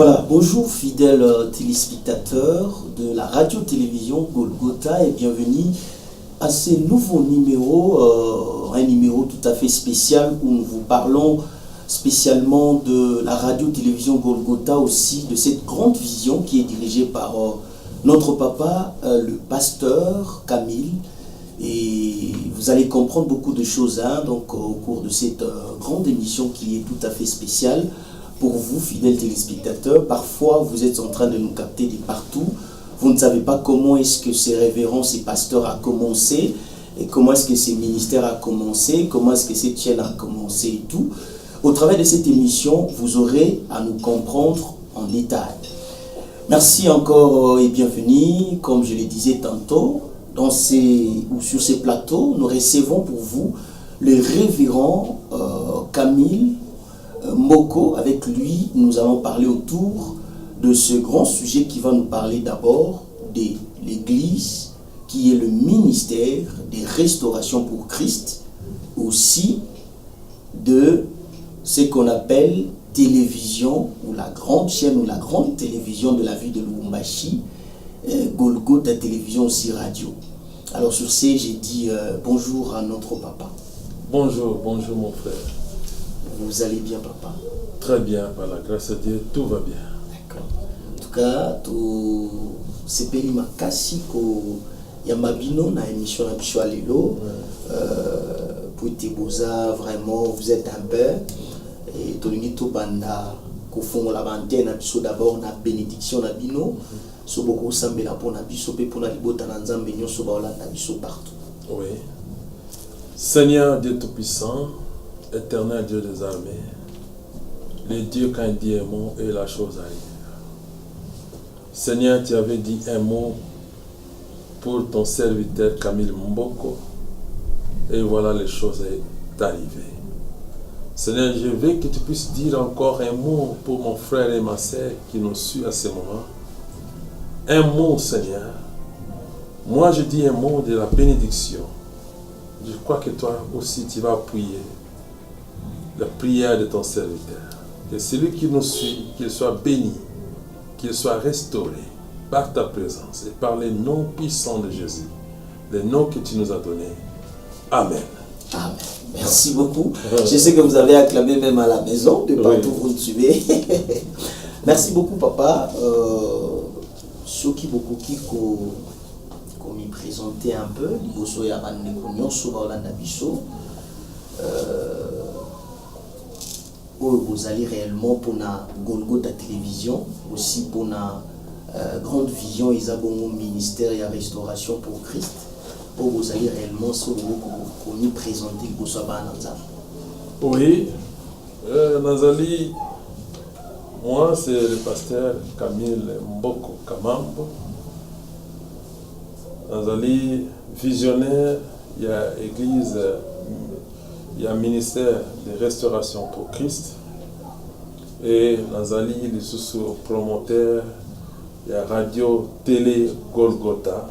Voilà, bonjour fidèles téléspectateurs de la radio-télévision Golgotha et bienvenue à ce nouveau numéro, un numéro tout à fait spécial où nous vous parlons spécialement de la radio-télévision Golgotha, aussi de cette grande vision qui est dirigée par notre papa, le pasteur Camille. Et vous allez comprendre beaucoup de choses donc, au cours de cette grande émission qui est tout à fait spéciale. Pour vous, fidèles téléspectateurs, parfois vous êtes en train de nous capter de partout. Vous ne savez pas comment est-ce que ces révérends, ces pasteurs a commencé, et comment est-ce que ces ministères a commencé, comment est-ce que cette chaîne a commencé et tout. Au travers de cette émission, vous aurez à nous comprendre en détail. Merci encore et bienvenue. Comme je le disais tantôt, sur ces plateaux, nous recevons pour vous le révérend Camille Moko. Avec lui, nous allons parler autour de ce grand sujet qui va nous parler d'abord de l'Église, qui est le ministère des restaurations pour Christ, aussi de ce qu'on appelle télévision, ou la grande chaîne, ou la grande télévision de la ville de Lubumbashi, Golgotha télévision aussi radio. Alors sur ce, j'ai dit bonjour à notre papa. Bonjour mon frère. Vous allez bien, papa? Très bien, par la grâce de Dieu, tout va bien. D'accord. En tout cas, tout sepeli makasi ko Yamabino na émission na biso lelo. Pour Boza, vraiment, vous êtes un père. Et tolingi to banda ko fongola bantene na biso d'abord na bénédiction na bino. So beaucoup sambela pour na biso pe pour na libota na nzambe nyonso ba olanda biso partout. Oui. Seigneur Dieu Tout-Puissant, Éternel Dieu des armées, le Dieu quand il dit un mot et la chose arrive. Seigneur, tu avais dit un mot pour ton serviteur Camille Mboko, et voilà les choses sont arrivées. Seigneur, je veux que tu puisses dire encore un mot pour mon frère et ma sœur qui nous suivent à ce moment. Un mot, Seigneur. Moi, je dis un mot de la bénédiction. Je crois que toi aussi, tu vas appuyer la prière de ton serviteur. Que celui qui nous suit, qu'il soit béni, qu'il soit restauré par ta présence et par les noms puissants de Jésus, les noms que tu nous as donnés. Amen. Amen. Merci beaucoup. Je sais que vous avez acclamé même à la maison, de partout vous nous suivez. Merci beaucoup, papa. Ceux qui beaucoup qui m'y présenter un peu, vous allez réellement pour la Golgotha télévision, aussi pour la grande vision, ils ont un ministère et la restauration pour Christ. Vous allez réellement se présenter pour ça. Oui, Nazali, moi c'est le pasteur Camille Mboko Kamambo. Nazali, visionnaire, il y a église, il y a ministère de restauration pour Christ. Et Nazali, les sous-promoteurs, il y a radio, télé, Golgotha.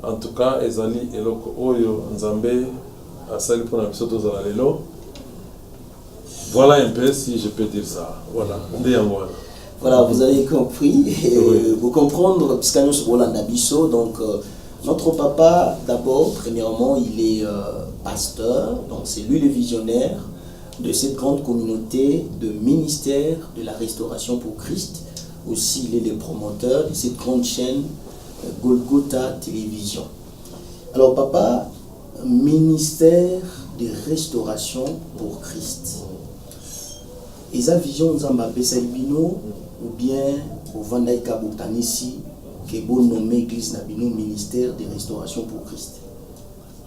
En tout cas, Ezali eloko oyo Nzambe asali pour la bisoto za lelo. Voilà un peu si je peux dire ça. Voilà, voilà, vous avez compris. Oui. Vous comprendre puisque nous sommes Rolanda Bisso, donc notre papa d'abord, premièrement, il est pasteur, donc c'est lui le visionnaire de cette grande communauté de ministère de la restauration pour Christ. Aussi, il est le promoteur de cette grande chaîne Golgotha Télévision. Alors, papa, ministère de restauration pour Christ. Et sa vision, Nzamba Salibino, ou bien au Vandaïka Botanisi, qui est bon nommé Église Nabino, ministère de restauration pour Christ.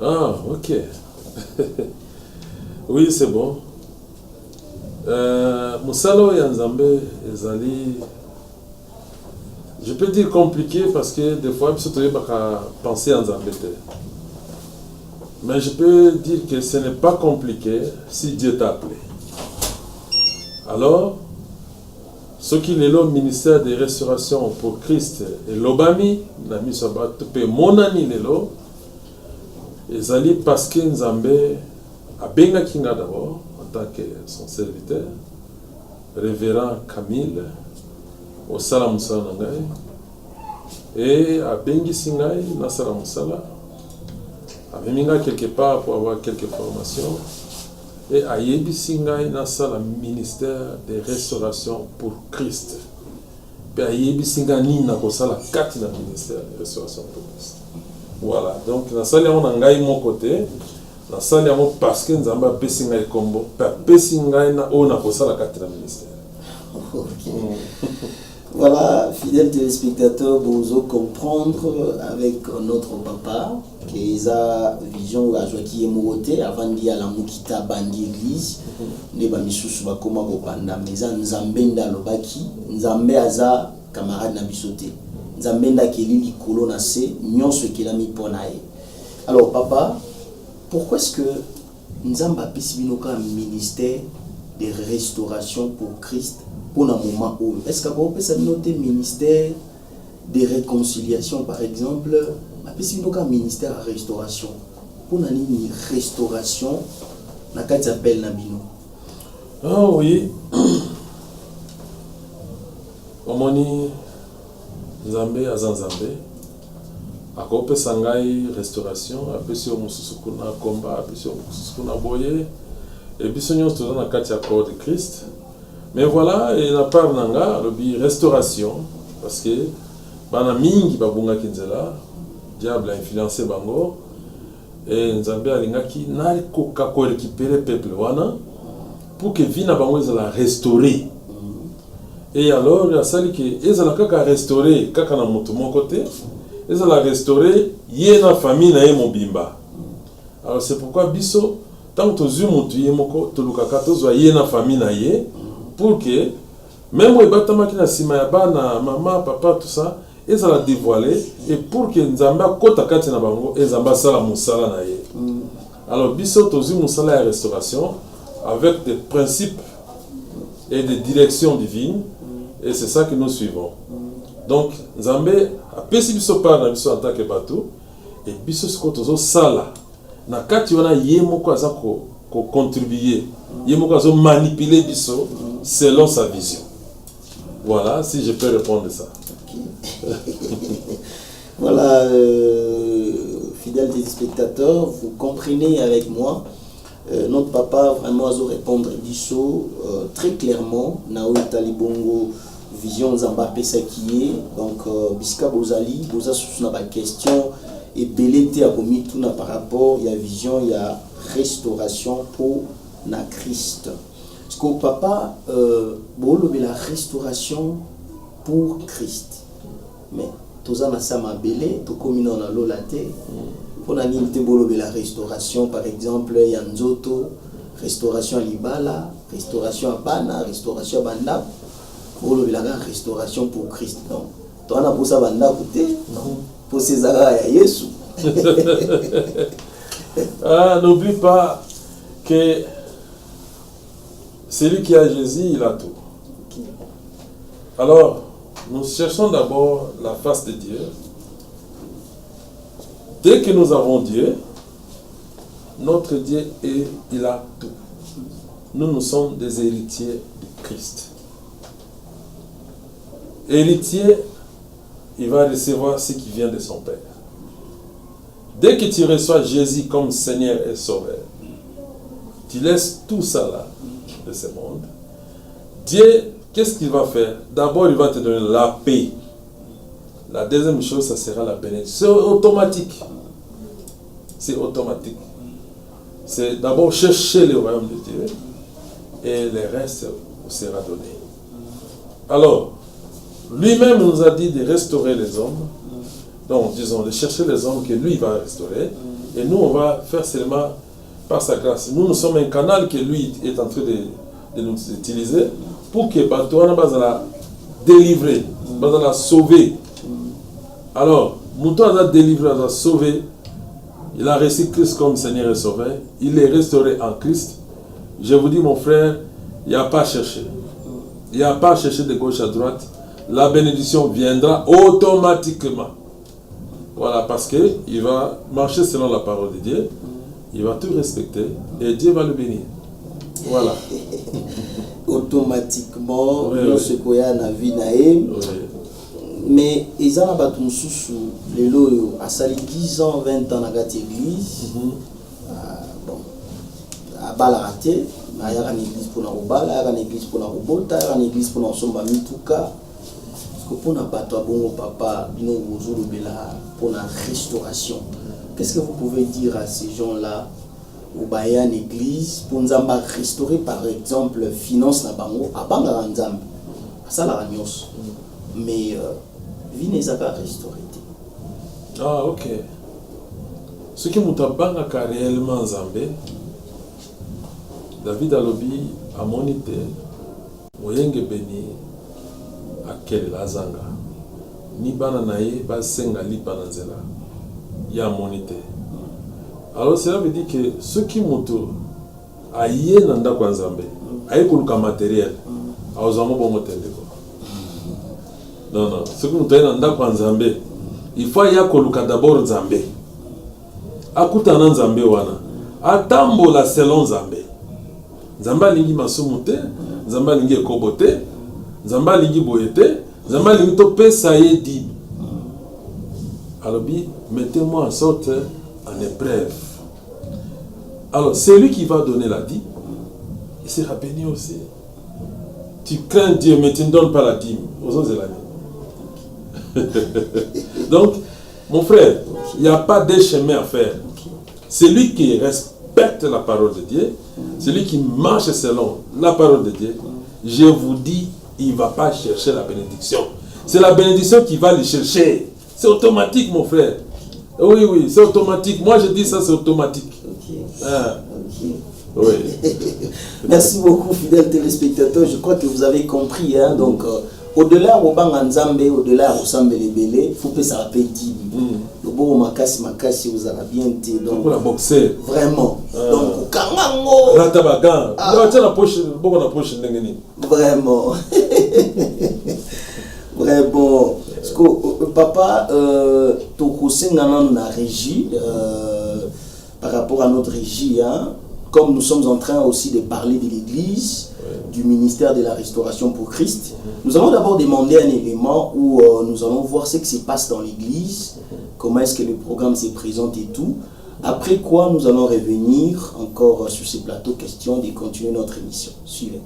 Ah, ok. Oui, c'est bon. Musalo Yanzambe Ezali. Je peux dire compliqué parce que des fois, je ne peux pas penser en Zambé. Mais je peux dire que ce n'est pas compliqué si Dieu t'a appelé. Alors, ce qui est le ministère de restauration pour Christ et l'Obami, mon ami Lelo, ezali parce que Nzambe a benga kinga d'abord en tant que son serviteur révérend Camille au Sala Moussala Nangai et à Bengi Singai na Sala Moussala à Meminga quelque part pour avoir quelques formations et à Yebi Singai na Sala ministère de restauration pour Christ et à Yebi Singai ni na Kosala 4 na ministère de restauration pour Christ. Voilà, donc na Sala on Nangai mon côté na Sala on parce que nous avons pas Singai combo pas Singai na on a Kosala 4 na ministère. Okay. Voilà, fidèles téléspectateurs, vous comprendre avec notre papa que a vision à Joaquin Moroté avant d'y aller à la Mukita Bandi Église, ne ba misusu ba koma bopanda meza nzambenda lobaki nzambe aza camarade na bisoté nzambenda keli likolo na se nyonso kelami pona ye. Alors papa, pourquoi est-ce que nzamba pisibinoka ministère de restauration pour Christ pour un moment où est-ce que vous pouvez noter ministère de réconciliation par exemple, mais un ministère de restauration pour une restauration na kati appelle Nabino. Ah oui. Omoni Nzambe azanzambe akope sangai restauration apesi omususu kuna komba apesi omususu kuna boye et biso nyonso toza na kati ya corps de Christ. Mais voilà, et la part nanga, le restauration, parce que bana mingi babunga kinzela, diable a influencé bango, et Nzambe alingaki na ko récupérer peuple wana pour que vina bango ezala restaurer. Et alors il a sali que ezala kaka restaurer kaka na mutu mon côté, ezala restaurer yena famille na ye mobimba. Alors c'est pourquoi biso tant que tozu mutu ye moko tolukaka tozwa yena famille na ye. Pour que, même si batamaki na sima ya bana, maman, papa, tout ça, ils allaient dévoiler, et pour que Nzamba kota kati na bango, Nzamba sala musala na ye. Alors, biso tozi musala ya restauration, avec des principes et des directions divines, et c'est ça que nous suivons. Donc, Nzambe a pesi biso par na biso en tant que bateau, et biso siko tozo sala, na kati wana ye moko aza ko contribuer, ye moko azo manipuler biso, selon sa vision. Voilà, si je peux répondre à ça. Okay. Voilà, fidèles téléspectateurs, vous comprenez avec moi, notre papa vraiment a répondre biso très clairement, Naoui Talibongo, vision Zamba Pesakiye, donc Biska Bozali, Boza Sousuna ba question, et Belete a commis tout par rapport, il y a vision, il y a restauration pour na Christ. Parce que papa, la restauration pour Christ. Mais tous en sama belé, tout comme on a l'olate, pour la restauration, par exemple, Yanzoto, restauration à Libala, restauration à Bana, restauration à Banda, pour la restauration pour Christ. Donc, toi on a pour ça Banda côté, pour César à Yesu. Ah, n'oublie pas que celui qui a Jésus, il a tout. Alors, nous cherchons d'abord la face de Dieu. Dès que nous avons Dieu, notre Dieu, il a tout. Nous sommes des héritiers de Christ. Héritier, il va recevoir ce qui vient de son Père. Dès que tu reçois Jésus comme Seigneur et Sauveur, tu laisses tout ça là, de ce monde. Dieu, qu'est-ce qu'il va faire? D'abord, il va te donner la paix. La deuxième chose, ça sera la bénédiction. C'est automatique. C'est automatique. C'est d'abord chercher le royaume de Dieu et le reste vous sera donné. Alors, lui-même nous a dit de restaurer les hommes. Donc, disons, de chercher les hommes que lui va restaurer. Et nous, on va faire seulement par sa grâce. Nous sommes un canal que lui est en train de nous utiliser pour que Batouana va délivrer, va sauver. Alors, Mouton a délivré, a sauvé. Il a reçu Christ comme Seigneur et Sauveur. Il est restauré en Christ. Je vous dis, mon frère, il n'y a pas à chercher. Il n'y a pas à chercher de gauche à droite. La bénédiction viendra automatiquement. Voilà, parce qu'il va marcher selon la parole de Dieu. Il va tout respecter et Dieu va le bénir. Voilà. automatiquement ce qu'il y a dans la vie mais ils ont battu sous les lots à sali 10 ans 20 ans dans l'église bon à balaraté il y a une église pour la robala, il y a une église pour la robota, il y a une église pour la somba mituka parce que pour na battu bon papa bino bozolo bela pour la restauration. Qu'est-ce que vous pouvez dire à ces gens-là au Bayan église pour nous restaurer par exemple finance na bango abanga nzambe ça la ragnos mais vie n'est pas restaurée. Ah ok. Ce qui mutabanga ka réellement nzambe David alobi amonite moyenge beni akele lazanga ni bana naye basenga lipa na nzela ya monite. Alors cela veut dire que ce qui moto aye nanda kwa nzambe aye kuluka matériel awazamo bongo tendeko. Non, ce qui moto aye nanda kwa nzambe il faut ya koluka d'abord nzambe akutana nzambe wana atambola selon nzambe nzambe alingi masumu te nzambe alingi ekobo te nzambe alingi boye te nzambe alingi topesa ye dibi. Alobi mettez-moi en sorte en épreuve. Alors, celui qui va donner la dîme, il sera béni aussi. Tu crains Dieu, mais tu ne donnes pas la dîme aux autres l'année. Donc, mon frère, il n'y a pas de chemin à faire. Celui qui respecte la parole de Dieu, celui qui marche selon la parole de Dieu, je vous dis, il ne va pas chercher la bénédiction. C'est la bénédiction qui va le chercher. C'est automatique, mon frère. Oui, c'est automatique. Moi, je dis ça, c'est automatique. Oui. Merci beaucoup, fidèles téléspectateurs. Je crois que vous avez compris. Hein? Donc, au-delà de Nzambe, au-delà de Sambelebele, il faut que ça rappelle Dieu. Le beau Makasi, vous avez bien dit. Donc, pour la boxer. Vraiment. Donc, Kamango. Vraiment. Vraiment. Parce que papa, Tokose Nanan na régie par rapport à notre régie, hein, comme nous sommes en train aussi de parler de l'Église, du ministère de la Restauration pour Christ, nous allons d'abord demander un élément où nous allons voir ce qui se passe dans l'Église, comment est-ce que le programme se présente et tout. Après quoi, nous allons revenir encore sur ces plateaux questions de continuer notre émission. Suivez.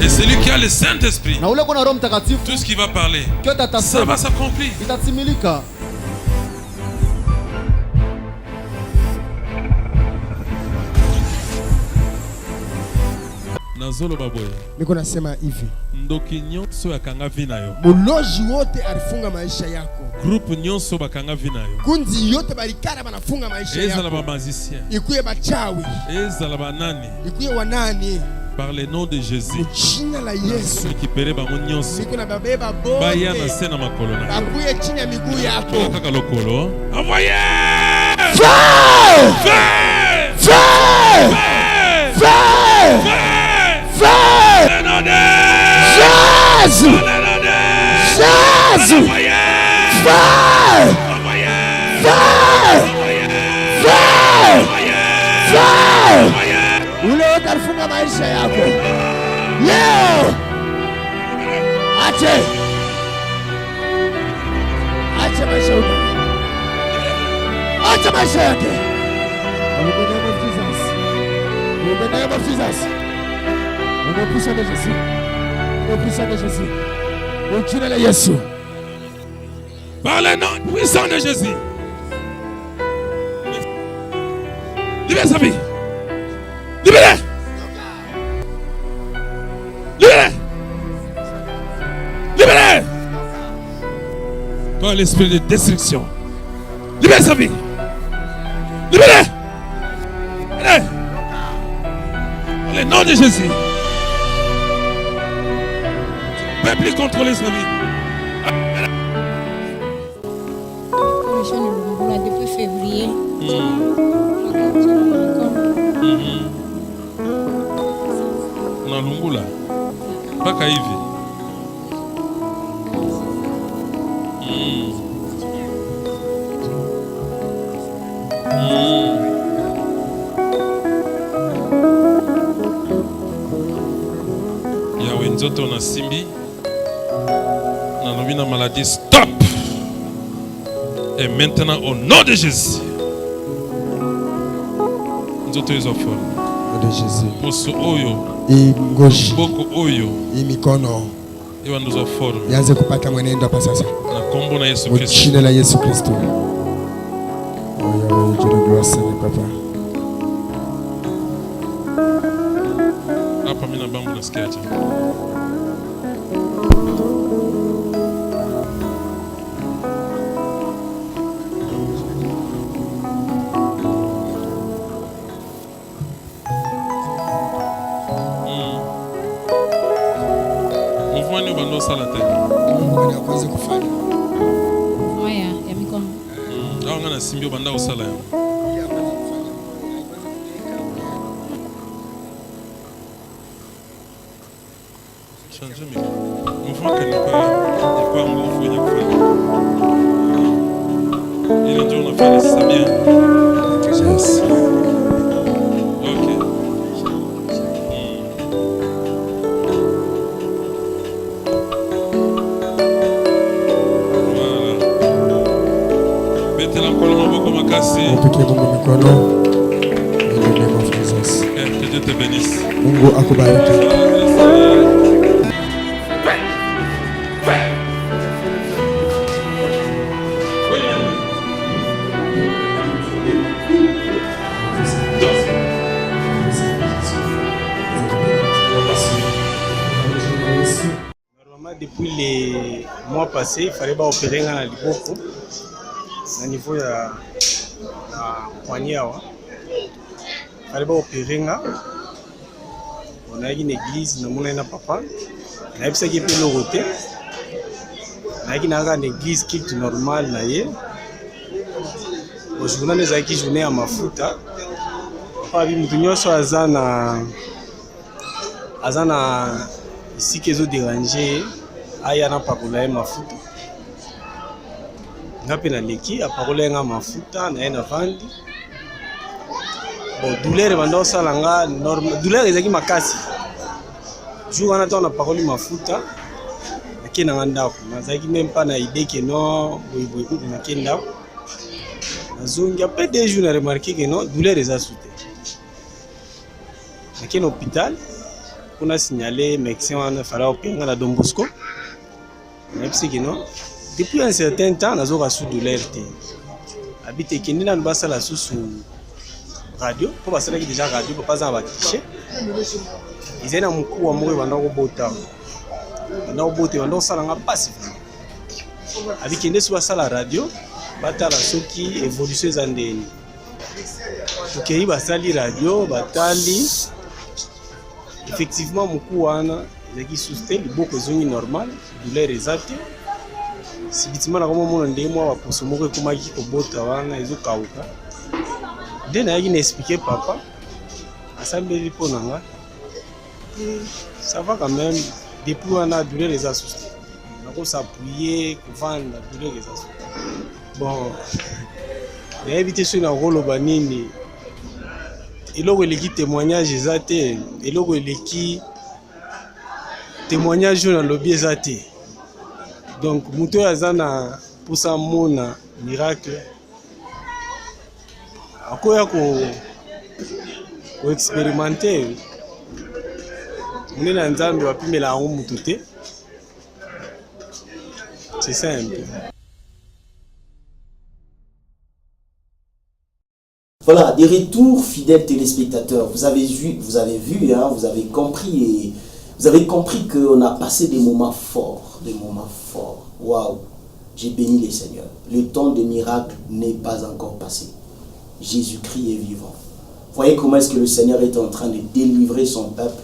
Et celui qui a le Saint-Esprit, tout ce qui va parler, ça va s'accomplir. Niko nasema hivi. Ndoki nyonso yakanga vina yo. Muloji wote alifunga maisha yako. Groupe nyonso bakanga vina yo. Kundi yote balikara banafunga maisha yako. Ezala ba magicien. Ikuye bachawi. Ezala banani. Ikuye wanani. Par le nom de Jésus. China la Yesu. Récupérer ba nyonso. Niko na babeba bo. Baya na sena makolo na. Akuye chini ya miguu yako. Kaka lokolo. Envoyez! Feu! Feu! Feu! Feu! Feu! Le nom de Jésus! Jésus! Feu! Feu! Feu! Ule utalifunga maisha yako. Leo! Ache! Ache maisha yako. Ache maisha yake. In the name of Jesus. In the name of Jesus. Au nom puissant de Jésus. Au nom puissant de Jésus. Au nom de Jésus. Par le nom puissant de Jésus. Libère sa vie. Libérez. Libérez. Libérez. Par l'esprit de destruction. Libère sa vie. Libérez. Libérez. Par le nom de Jésus. Tu ne peux plus contrôler sa vie. Depuis février. unalungula mpaka hivi. Yawe nzoto na simbi na nomina maladie, stop. Et maintenant au nom de Jésus, nzoto izo forme de Jésus. Poso oyo Ngoshi boko oyo mikono iwa ndozo forme yanze kupata mwenendo hapa sasa na kombo na Yesu kwa Kristo. jina la Yesu Kristo. Oya jina gloire sana papa. Hapa mimi na bambu nasikia aje. Mfano bando sala tena. Mungu anakuweza kufanya. Haya ya mikono. Au ngana simbio banda usala ya. Change mikono. Mfano kwa nguvu ya kufanya. Ile ndio unafanya sasa bien. Yes. Okay. Upikie Mungu mikono. In the name of Jesus. Que Dieu te bénisse. Mungu akubariki. Depuis les mois passés, il fallait opérer à Liboko, au niveau de la poignée. Il fallait opérer. On a une église, on a un papa. On a une église qui est normale. Aujourd'hui, on a une journée à Mafuta. Azana ici qu'ils ont dérangé, ayana pakola mafuta. Ngapena leki apakola nga mafuta na ena vandi. Bon douleur bando salanga normal, douleur ezaki makasi. Jour wana tona pakoli mafuta. Nakena nganda ko. Nazaki même pas na idée que non, boy nakenda. Nazongi après 2 jours na remarqué que non, douleur eza souté. Nakena hôpital. On a signalé médecin on fallait opérer la Don Bosco. Depuis un certain temps, on a reçu de l'alerte. Habité Kenya, on a la sous radio. Pour passer déjà radio, pour pas en afficher. Ils étaient en cours amoureux pendant au beau temps. Pendant au beau temps, pendant ça, on a passé. Avec Kenya sur la radio, batala soki évolution zandeni. Pour qu'il y ait basali radio, batali. Effectivement, mon couana, il y a sustain beaucoup de zones normales, douleur exacte. Si bitima na kama mona ndemo wa kusomoka kuma kiko bota wana ezo kauka. Dès na yaki n'expliquer papa, asambe lipo nanga. Ça va quand même depuis on a douleur les associés. On a s'appuyer, vendre la douleur les associés. Bon, il y a évité sur na rolo banini. Eloko eleki témoignage ezate, eloko eleki témoignage na lobby ezate. Donc muto azana pour ça mona miracle. Akoya ko expérimenter. Muna nzambe wapimela ngo mutu te. C'est simple. Voilà, des retours, fidèles téléspectateurs. Vous avez vu, hein, vous avez compris qu'on a passé des moments forts, Waouh, j'ai béni les Seigneurs. Le temps des miracles n'est pas encore passé. Jésus-Christ est vivant. Voyez comment est-ce que le Seigneur est en train de délivrer son peuple.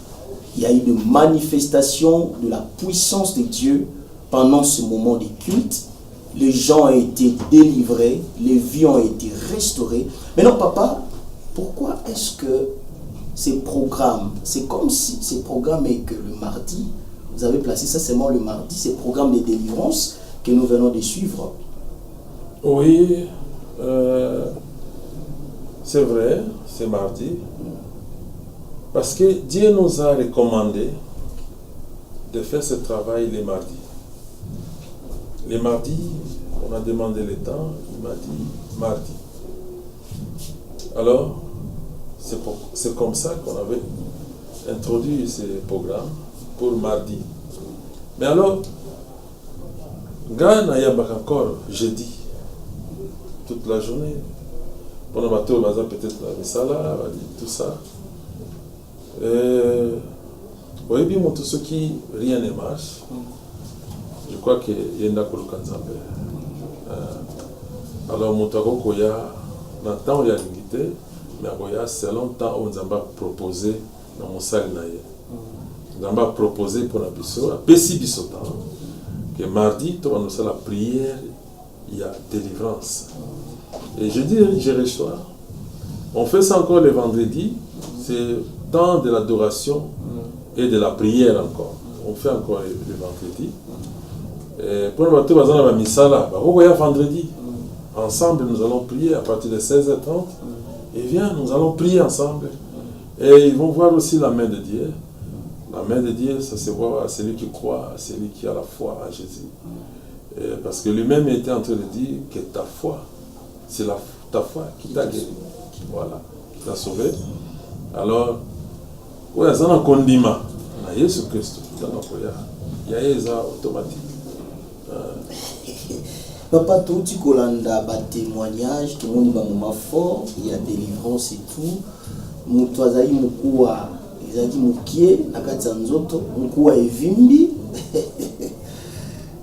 Il y a eu une manifestation de la puissance de Dieu pendant ce moment de culte. Les gens ont été délivrés, les vies ont été restaurées. Maintenant, papa, pourquoi est-ce que ces programmes, c'est comme si ces programmes et que le mardi, vous avez placé ça seulement le mardi, ces programmes de délivrance que nous venons de suivre. Oui, c'est vrai, c'est mardi. Parce que Dieu nous a recommandé de faire ce travail les mardis. Les mardis, on a demandé le temps, il m'a dit mardi. Alors, c'est comme ça qu'on avait introduit ce programme pour mardi. Mais alors, Ghana, il y a encore jeudi, toute la journée. Pendant ma tour, peut-être la misala, tout ça. Oui, bien, tout ce qui rien ne marche. Je crois qu'il y a un accord Kanzambe. Alors, mon tago koya, dans le temps, il y a limité, mais selon le temps, on a proposé dans mon salle. On a proposé pour la biso, à Pessi Bisota, que mardi, on a la prière, il y a délivrance. Et je dis, je reçois. On fait ça encore le vendredi, c'est temps de l'adoration et de la prière encore. On fait encore le vendredi. Et pour le matin, on a mis ça là. Vendredi. Ensemble, nous allons prier à partir de 16h30. Et viens, nous allons prier ensemble. Et ils vont voir aussi la main de Dieu. La main de Dieu, ça se voit à celui qui croit, à celui qui a la foi à Jésus. Et parce que lui-même était en train de dire que ta foi, c'est ta foi qui t'a guéri. Voilà, qui t'a sauvé. Alors, ouais, ça n'a condiment. Il y a Jésus-Christ. Il y a ça automatique. Papa, tout tu colanda bas témoignage, tout le monde va moment fort, il y a délivrance et tout. Mutwazayi mukua, izaki mukie, nakati nzoto, mukua evimbi,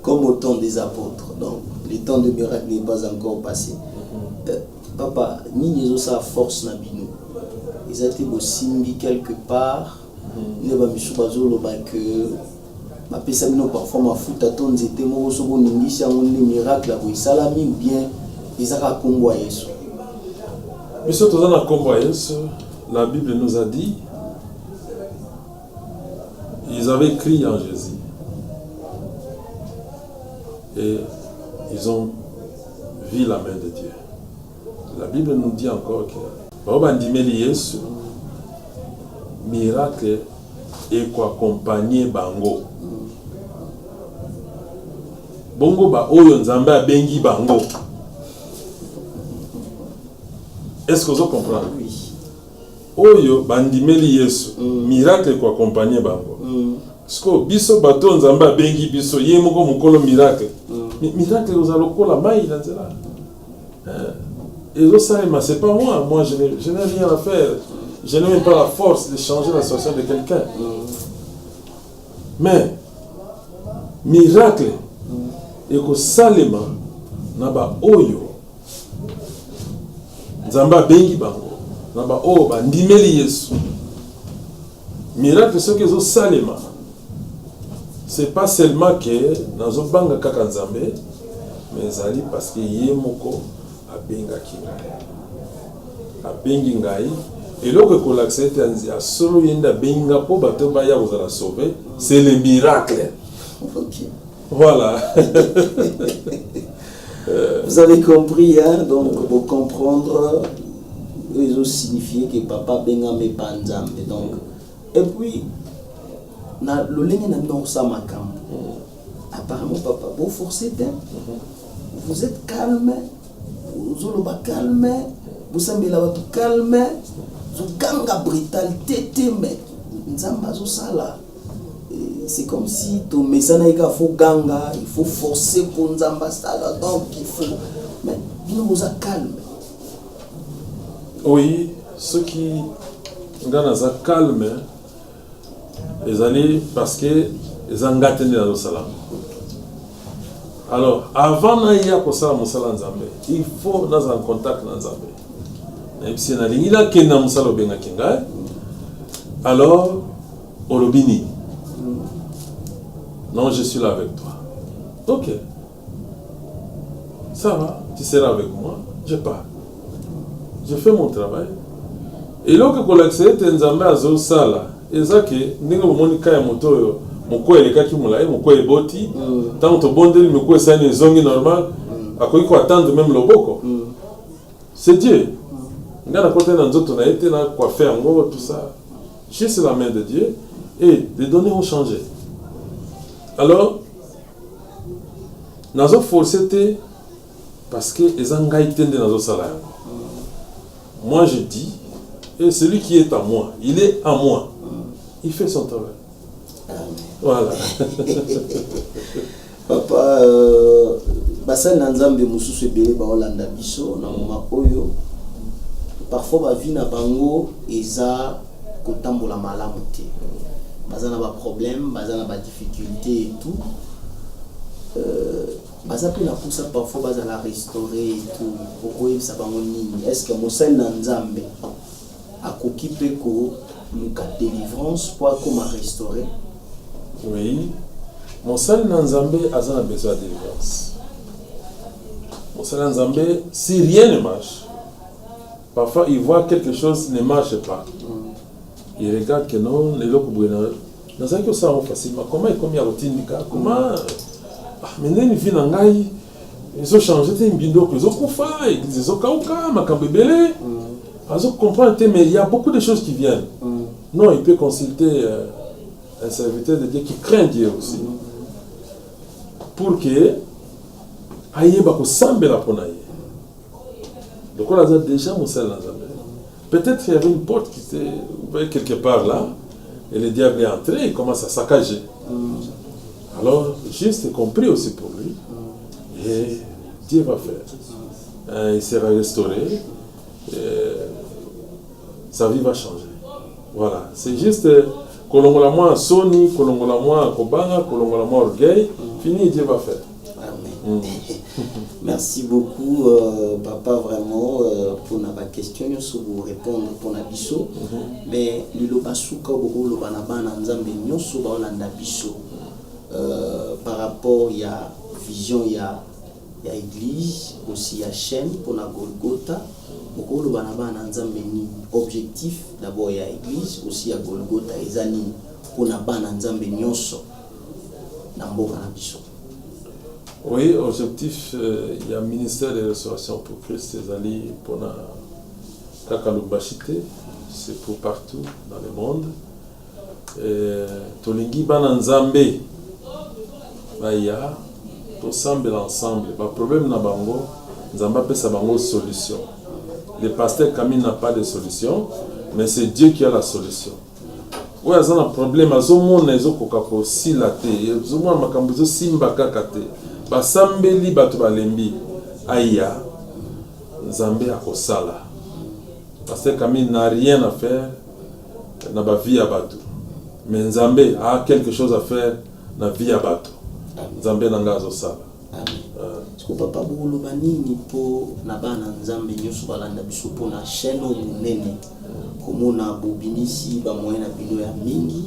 comme au temps des apôtres. Donc, le temps de miracle n'est pas encore passé. Papa, ni yezo sa force na bino. Ils étaient au simbi quelque part, ne ba mishubazo lo ba que ma pesamino parfois ma futa ton zete mo so bo ningisa on miracle la salami ou bien ezaka kombo Yesu. Biso tozana kombo Yesu, la Bible nous a dit ils avaient crié en Jésus. Et ils ont vu la main de Dieu. La Bible nous dit encore que Yesu, miracle et quoi accompagner bango. Bongo ba oyo nzambe abengi bango. Est-ce que vous comprenez? Oui. Oyo bandimeli Yesu, miracle quoi accompagner bango. Parce que biso bato nzambe abengi biso ye moko mukolo miracle. Miracle vous allez la maille là nzela. Et ça, c'est pas moi. Moi, je n'ai rien à faire. Je n'ai même pas la force de changer la situation de quelqu'un. Mais, miracle, et que salema, naba oyo, nzamba bengi bango, naba oyo, ndimeli Yesu. Miracle, ce que zo salema, c'est pas seulement que nazo banga kaka nzambe, mais zali parce que yemoko abengaki abengi ngai eloko kolakisete anzia solo yenda benga po bato baya kozala sauver, c'est le miracle. Okay. Voilà. Vous avez compris, hein? Donc pour comprendre, ils ont signifié que papa benga me panzambe. Donc et puis na le lengue na non sa makam. Apparemment papa vous forcez vous êtes calme. Vous êtes calme, vous êtes calme, vous êtes brutalité, mais c'est comme si ton message il faut ganga, il faut forcer pour nous ambassadeurs, donc il faut. Mais vous êtes calme. Oui, ceux qui sont calme, ils allaient parce que ils ont gâté dans le salam. Alors, avant d'aller à Kosala Moussala Nzambe, il faut nous en contact avec Nzambe. Même si on a l'ingila Kena Moussala Benga Kenga, alors, Olobini. Non, je suis là avec toi. Ok. Ça va, tu seras avec moi, je pars. Je fais mon travail. Et là, quand on accède à Nzambe à Zosala, et ça que nous avons dit que moto, mon quoi est le cas qui moulait, mon quoi est boti, tant que bon délire, mon quoi c'est une zone normale, à quoi il faut attendre même le boko. C'est Dieu. Nous avons côté dans d'autres, on a été là quoi faire, tout ça. Juste la main de Dieu et les données ont changé. Alors, nous avons forcé parce que les engaïtés de nos salaires. Moi je dis, et celui qui est à moi, il est à moi. Il fait son travail. Voilà. Papa, basa nanzambe mususu ebele ba Olanda biso na moma oyo. Parfois ba vie na bango eza kotambola malamu te. Baza na ba problème, baza na ba difficulté et tout. Baza pe na poussa parfois baza la restaurer et tout. Pourquoi ça bango nini? Est-ce que mosali na nzambe akoki pe ko luka délivrance pour comment restaurer? Oui. Mosali na nzambe aza na besoin de délivrance. Mosali na nzambe, si rien ne marche, parfois il voit quelque chose ne marche pas. Il regarde que non, les locaux brûlent. Dans un cas, ça va facilement. Comment il y a routine? Comment maintenant ils viennent en gaï, ils ont changé, ils ont coupé, ils ont kauka, makambebele. Ils ont compris, mais il y a beaucoup de choses qui viennent. Non, il peut consulter un serviteur de Dieu qui craint Dieu aussi. Pour que aïe bako sambe la ponaye. Donc on a déjà mon sel dans peut-être qu'il y avait une porte qui était quelque part là, et le diable est entré, il commence à saccager. Alors, juste compris aussi pour lui, et Dieu va faire. Il sera restauré, et sa vie va changer. Voilà, c'est juste kolongola moi Sony, kolongola moi Kobanga, kolongola moi orgueil, fini, Dieu va faire. Amen. Merci beaucoup, papa, vraiment, pour ma question. Je vais vous répondre pour la biso. Mais le basuka ou le banabana nzambe nyoso ba Olanda biso. Par rapport il y a vision, il y a église, aussi il y a chaîne pour la Golgotha. Beaucoup le banabana nzambe ni objectif. D'abord il y a église, aussi il y a Golgotha et zani pour la bana nzambe nyoso. Namboka na biso. Oui, objectif, il y a un ministère de restauration pour Christ, les alliés pour la Kakalubashite, c'est pour partout dans le monde. Tolingi Bananzambe, il y a tout semble ensemble. Le problème na bango, Nzamba peut sa bango solution. Le pasteur Camille n'a pas de solution, mais c'est Dieu qui a la solution. Oui, il y a un problème, il y a un simba kakate. Basambeli batu balembi aya Nzambe akosala parce que Camille n'a rien à faire na ba vie à batu mais Nzambe a quelque chose à faire na vie à batu. Nzambe nanga azosala. Est-ce papa boloba nini po na bana Nzambe nyoso balanda biso po na chaîne monene komona bobimisi ba moyen na bino ya mingi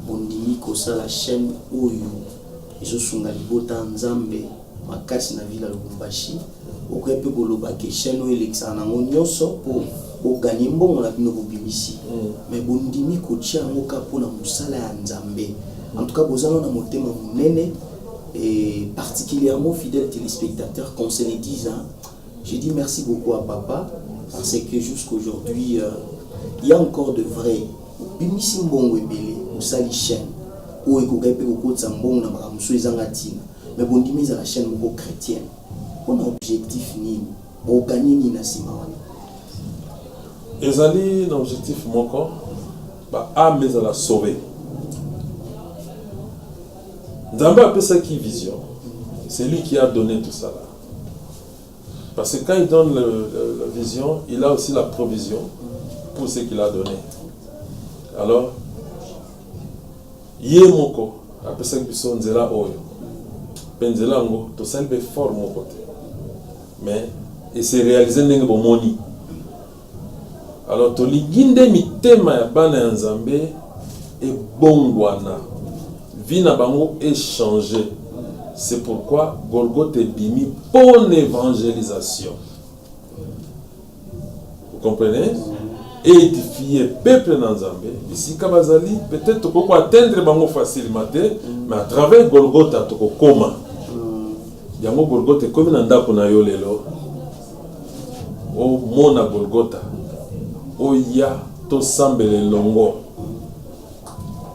bondimi kosala chaîne oyo ezosunga libota Nzambe makasi na vila Lubumbashi okoyepe koloba ke chaîne oyo elekisaka nango nyonso po oganye mbongo na bino bobimisi mais bondimi kotia yango kaka mpona mosala ya Nzambe. En tout cas bozala na motema monene et particulièrement fidèles téléspectateurs qu'on se le dise, je dis merci beaucoup à papa parce que jusqu'aujourd'hui il y a encore de vrais bimisi mbongo ebele mosali chaîne ou ekokape kokotsa mbongo na makambo ezanga tina mais bondimi za la chaîne moko chrétienne on a objectif nini oganye nini na sima wana ezali na objectif moko ba ame za la sauver. Nzambe a ça qui vision, c'est lui qui a donné tout ça là. Parce que quand il donne la vision, il a aussi la provision pour ce qu'il a donné. Alors Yé moko, après ça que son nzela oyo. Penzela ngo, to salbe fort mon côté. Mais et c'est réalisé ndenge bomoni. Alors to liginde mitema ya bana Nzambe et bongwana. Vie na bango est changé. C'est pourquoi Golgotha est bimi pour l'évangélisation. Vous comprenez? et édifier peuple dans Zambé. Ici, Kabazali, peut-être qu'on peut atteindre bango facilement, mais à travers Golgotha, tu peux comment. Yango Golgotha, comme nanda kuna yo lelo. O mona Golgotha. O ya to sambele longo.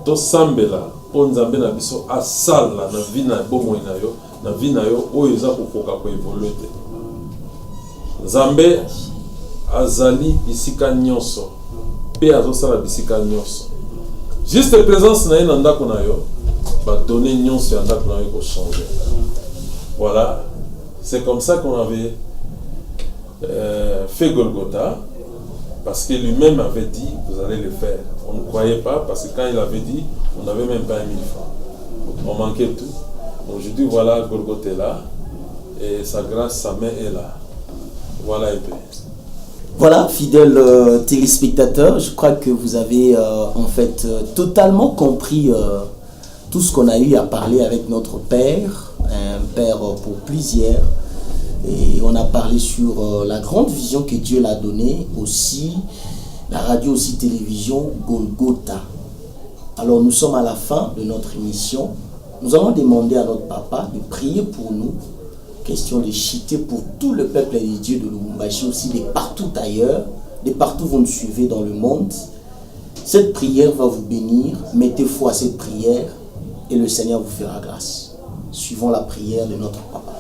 To sambela po Nzambe na biso asala na vie na bomo na yo, na vie na yo o eza kokoka ko évoluer te. Nzambe azali bisika nyonso pe azosala bisika nyonso. Juste présence na ye na ndako na yo ba donner nyonso ya ndako na yo ko changer. Voilà, c'est comme ça qu'on avait fait Golgotha, parce que lui-même avait dit vous allez le faire. On ne croyait pas parce que quand il avait dit on n'avait même pas 1000 francs, on manquait tout. Aujourd'hui voilà, Golgotha est là et sa grâce, sa main est là. Voilà un peu. Voilà, fidèles téléspectateurs, je crois que vous avez en fait totalement compris tout ce qu'on a eu à parler avec notre père, un père pour plusieurs. Et on a parlé sur la grande vision que Dieu l'a donnée, aussi la radio, aussi télévision Golgotha. Alors nous sommes à la fin de notre émission. Nous allons demander à notre papa de prier pour nous. Question de chiter pour tout le peuple des dieux de Lubumbashi, aussi de partout ailleurs, de partout vous nous suivez dans le monde. Cette prière va vous bénir. Mettez foi à cette prière et le Seigneur vous fera grâce. Suivons la prière de notre papa.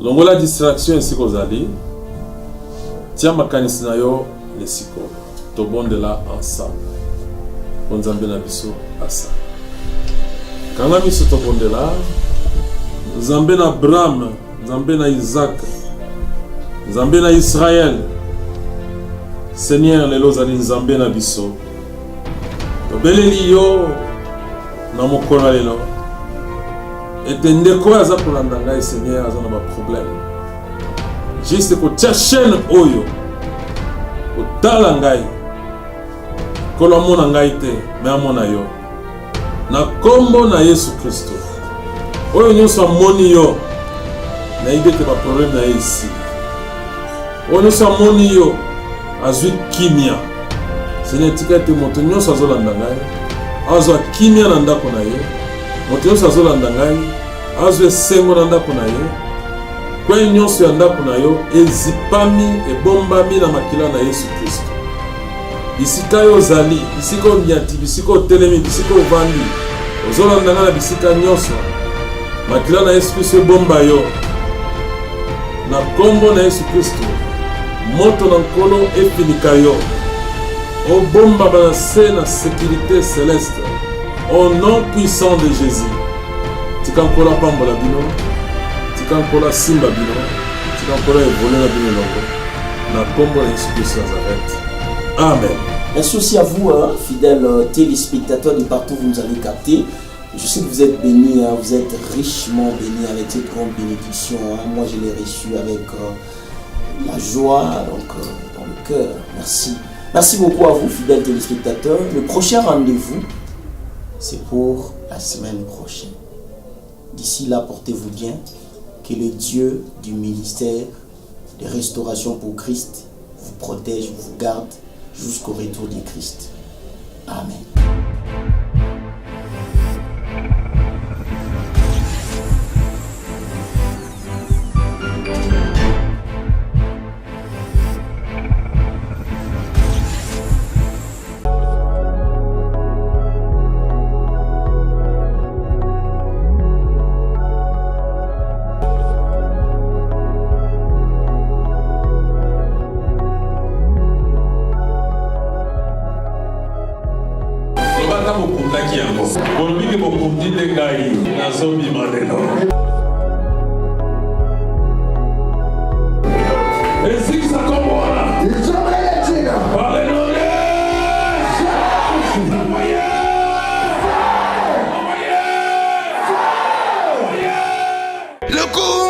Longola distraction ici qu'aux alliés. Tiens ma canisnayo les siko. Tobon de là ensemble. On zambe na biso asa. Quand on a mis ce tobon de là, Zambe na Abraham, Zambe na Isaac, Zambe na Israël. Seigneur lelo zali Zambe na biso. Tobeleli yo na mokona lelo. Et ndeko aza kolanda ngai Seigneur aza na ba problème. Juste ko tia chaîne oyo. Ko tala ngai. Ko lo mona ngai te, mais amona yo. Na kombo na Yesu Kristo. Oyo nyonso amoni yo. Na ibete ba problème na ici. Oyo nyonso amoni yo. Azwi kimia. Seigneur tika te moto nyonso azolanda ngai. Azwa kimia na ndako na ye. Moto nyonso azolanda ngai. Azwe esengo na ndako na ye. Kwe nyonso ya ndako na yo ezipami ebombami na makila na Yesu Kristo. Bisika yo ozali, bisika onyati, bisika otelemi, bisika ovandi, ozolanda ngai na bisika nyonso. Makila na Yesu Kristo ebomba yo. Na kombo na Yesu Kristo, moto na nkolo efinika yo. Obomba banase na sécurité céleste. Au nom puissant de Jésus. Tika nkola pambola bino, tika nkola simba bino, tika nkola evolera bino longo. Na kombo na Yesu Christ Nazareth. Amen. Merci aussi à vous, fidèles téléspectateurs de partout où vous nous avez capté. Je sais que vous êtes bénis, vous êtes richement bénis avec cette grande bénédiction. Moi, je l'ai reçu avec la joie, donc dans le cœur. Merci. Merci beaucoup à vous, fidèles téléspectateurs. Le prochain rendez-vous, c'est pour la semaine prochaine. D'ici là, portez-vous bien. Que le Dieu du ministère de restauration pour Christ vous protège, vous garde jusqu'au retour de Christ. Amen. Le coup